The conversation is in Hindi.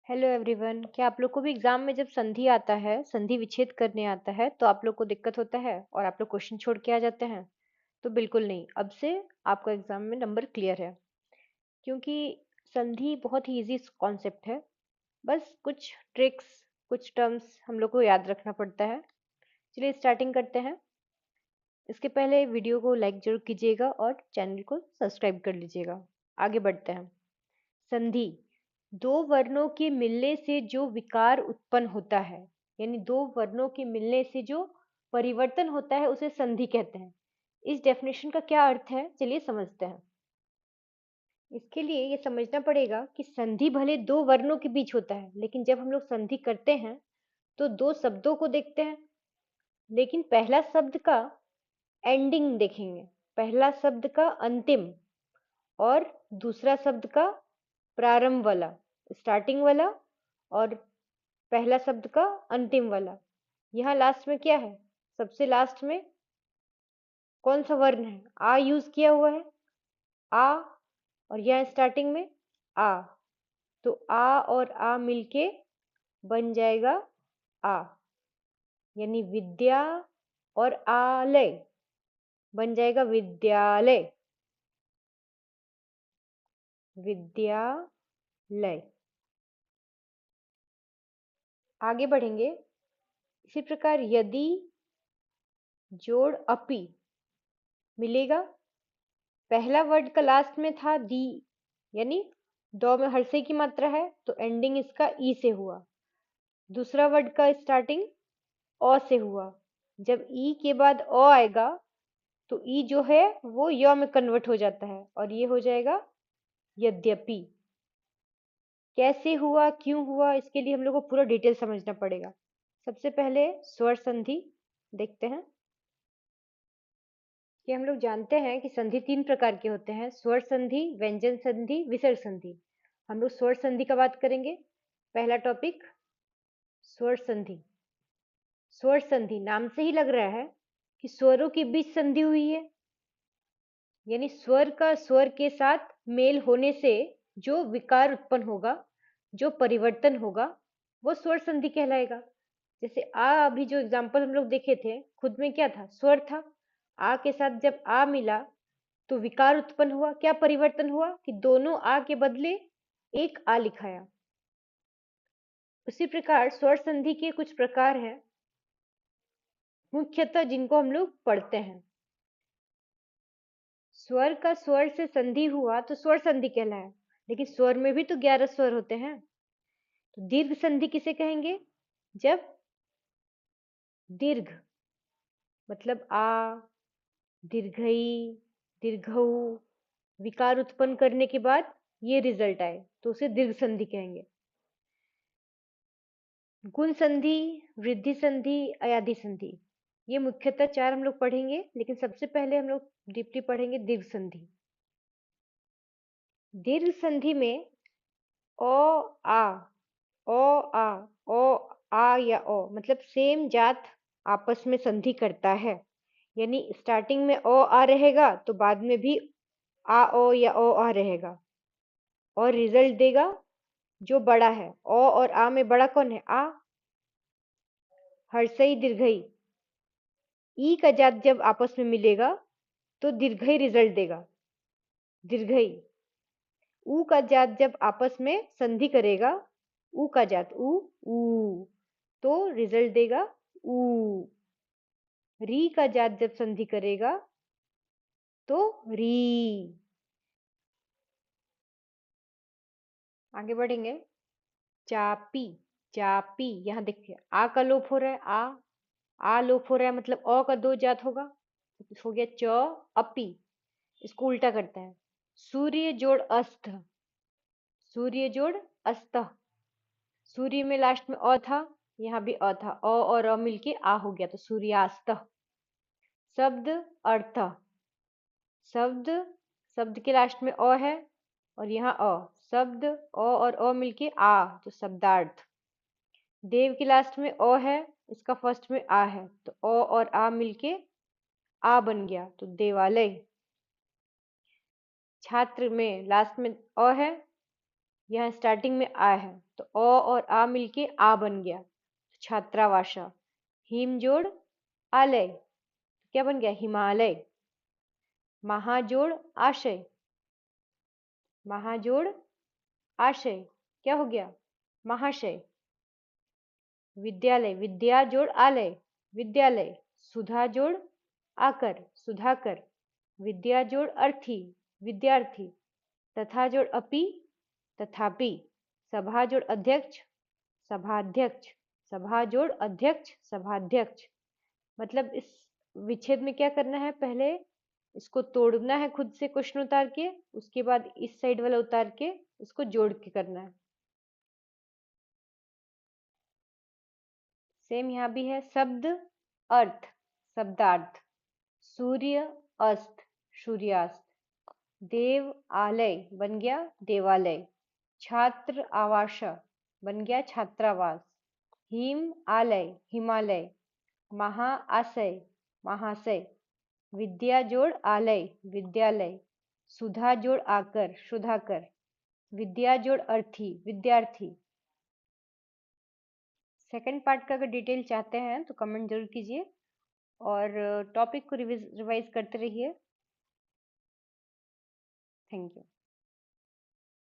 Hello everyone. क्या आप लोग को भी एग्जाम में जब संधि आता है, संधि विच्छेद करने आता है, तो आप लोग को दिक्कत होता है और आप लोग क्वेश्चन छोड़ के आ जाते हैं? तो बिल्कुल नहीं, अब से आपका एग्जाम में नंबर क्लियर है, क्योंकि संधि बहुत ही इजी कॉन्सेप्ट है। बस कुछ ट्रिक्स, कुछ टर्म्स हम लोग को याद रखना पड़ता है। चलिए स्टार्टिंग करते हैं। इसके पहले वीडियो को लाइक जरूर कीजिएगा और चैनल को सब्सक्राइब कर लीजिएगा। आगे बढ़ते हैं। संधि दो वर्णों के मिलने से जो विकार उत्पन्न होता है, यानी दो वर्णों के मिलने से जो परिवर्तन होता है उसे संधि कहते हैं। इस डेफिनेशन का क्या अर्थ है, चलिए समझते हैं। इसके लिए ये समझना पड़ेगा कि संधि भले दो वर्णों के बीच होता है, लेकिन जब हम लोग संधि करते हैं तो दो शब्दों को देखते हैं, लेकिन पहला शब्द का एंडिंग देखेंगे, पहला शब्द का अंतिम और दूसरा शब्द का प्रारंभ वाला, स्टार्टिंग वाला, और पहला शब्द का अंतिम वाला। यहाँ लास्ट में क्या है, सबसे लास्ट में कौन सा वर्ण है? आ यूज किया हुआ है, आ, और यहाँ स्टार्टिंग में आ, तो आ और आ मिलके बन जाएगा आ, यानी विद्या और आलय बन जाएगा विद्यालय, विद्यालय। आगे बढ़ेंगे। इसी प्रकार यदि जोड़ अपि मिलेगा, पहला वर्ड का लास्ट में था दी, यानी दो में हर्षे की मात्रा है तो एंडिंग इसका ई से हुआ। दूसरा वर्ड का स्टार्टिंग अ से हुआ। जब ई के बाद अ आएगा तो ई जो है वो य में कन्वर्ट हो जाता है और ये हो जाएगा यद्यपि। कैसे हुआ, क्यों हुआ, इसके लिए हम लोग को पूरा डिटेल समझना पड़ेगा। सबसे पहले स्वर संधि देखते हैं कि हम लोग जानते हैं कि संधि तीन प्रकार के होते हैं: स्वर संधि, व्यंजन संधि, विसर्ग संधि। हम लोग स्वर संधि का बात करेंगे। पहला टॉपिक स्वर संधि। स्वर संधि नाम से ही लग रहा है कि स्वरों के बीच संधि हुई है, यानी स्वर का स्वर के साथ मेल होने से जो विकार उत्पन्न होगा, जो परिवर्तन होगा, वो स्वर संधि कहलाएगा। जैसे आ, अभी जो एग्जांपल हम लोग देखे थे, खुद में क्या था? स्वर था। आ के साथ जब आ मिला तो विकार उत्पन्न हुआ। क्या परिवर्तन हुआ कि दोनों आ के बदले एक आ लिखाया। उसी प्रकार स्वर संधि के कुछ प्रकार हैं, मुख्यतः जिनको हम लोग पढ़ते हैं। स्वर का स्वर से संधि हुआ तो स्वर संधि कहलाया, लेकिन स्वर में भी तो 11 स्वर होते हैं। तो दीर्घ संधि किसे कहेंगे? जब दीर्घ मतलब आ, दीर्घई, दीर्घऊ विकार उत्पन्न करने के बाद ये रिजल्ट आए तो उसे दीर्घ संधि कहेंगे। गुण संधि, वृद्धि संधि, अयाधि संधि, ये मुख्यतः चार हम लोग पढ़ेंगे, लेकिन सबसे पहले हम लोग डीपली पढ़ेंगे दीर्घ संधि। दीर्घ संधि में ओ आ, ओ आ, ओ आ या ओ मतलब सेम जात आपस में संधि करता है, यानी स्टार्टिंग में ओ आ रहेगा तो बाद में भी आ ओ या ओ आ रहेगा और रिजल्ट देगा जो बड़ा है। ओ और आ में बड़ा कौन है? आ। हर्षई दीर्घई, ई का जात जब आपस में मिलेगा तो दीर्घई रिजल्ट देगा, दीर्घई। ऊ का जात जब आपस में संधि करेगा, ऊ का जात ऊ, ऊ तो रिजल्ट देगा ऊ। री का जात जब संधि करेगा तो री। आगे बढ़ेंगे। चापी, चापी, यहाँ देखिए आ का लोप हो रहा है, आ लोप हो रहा है मतलब अ का दो जात होगा, हो गया च अपी। इसको उल्टा करते हैं। सूर्य जोड़ अस्त, सूर्य जोड़ अस्त। सूर्य में लास्ट में अ था, यहाँ भी अ था, अ और अ मिलके आ हो गया तो सूर्यास्त। शब्द अर्थ, शब्द, शब्द के लास्ट में अ है और यहाँ अ, शब्द अ और अ मिलके आ तो शब्दार्थ। देव के लास्ट में अ है, इसका फर्स्ट में आ है तो अ और आ मिलके आ बन गया तो देवालय। छात्र में लास्ट में अ है, यहाँ स्टार्टिंग में आ है तो अ और आ मिलके आ बन गया, छात्रावासा। हिम जोड़ आलय, क्या बन गया? हिमालय। महाजोड़ आशय, महाजोड़ आशय, क्या हो गया? महाशय। विद्यालय, विद्या जोड़ आलय, विद्यालय। सुधा जोड़ आकर, सुधाकर। विद्या जोड़ अर्थी, विद्यार्थी। तथा जोड़ अपि, तथापि। सभा जोड़ अध्यक्ष, सभाध्यक्ष। सभा जोड़ अध्यक्ष, सभाध्यक्ष। मतलब इस विच्छेद में क्या करना है? पहले इसको तोड़ना है खुद से क्वेश्चन उतार के, उसके बाद इस साइड वाला उतार के इसको जोड़ के करना है। सेम यहाँ भी है। शब्द अर्थ, शब्दार्थ। सूर्य अस्त, सूर्यास्त। देव आलय बन गया देवालय। छात्र आवास बन गया छात्रावास। हिम आलय, हिमालय। महाआशय, महाशय। विद्या जोड़ आलय, विद्यालय। सुधा जोड़ आकर, सुधाकर। विद्या जोड़ अर्थी, विद्यार्थी। सेकंड पार्ट का अगर डिटेल चाहते हैं तो कमेंट जरूर कीजिए और टॉपिक को रिवाइज करते रहिए। Thank you.